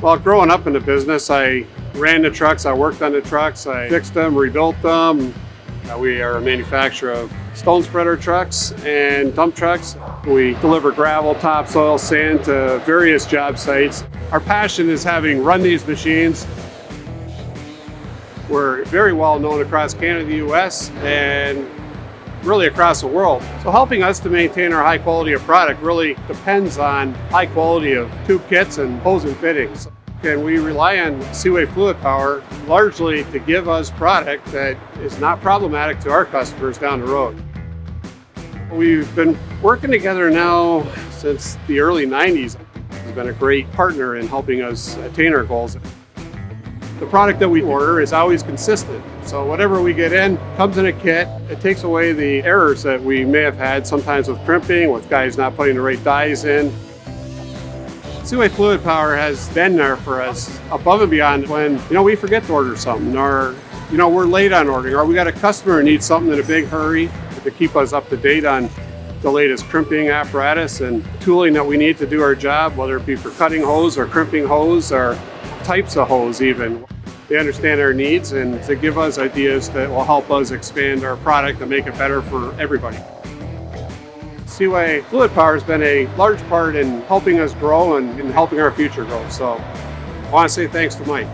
Well, growing up in the business, I ran the trucks, I worked on the trucks, I fixed them, rebuilt them. We are a manufacturer of stone spreader trucks and dump trucks. We deliver gravel, topsoil, sand to various job sites. Our passion is having run these machines. We're very well known across Canada, the US, and really across the world. So helping us to maintain our high quality of product really depends on high quality of tube kits and hose and fittings. And we rely on Seaway Fluid Power largely to give us product that is not problematic to our customers down the road. We've been working together now since the early 90s. He's been a great partner in helping us attain our goals. The product that we order is always consistent. So whatever we get in comes in a kit. It takes away the errors that we may have had sometimes with crimping, with guys not putting the right dies in. Seaway Fluid Power has been there for us above and beyond when, we forget to order something, or, we're late on ordering, or we got a customer who needs something in a big hurry to keep us up to date on the latest crimping apparatus and tooling that we need to do our job, whether it be for cutting hose or crimping hose or types of hose even. They understand our needs and to give us ideas that will help us expand our product and make it better for everybody. Seaway Fluid Power has been a large part in helping us grow and in helping our future grow. So I want to say thanks to Mike.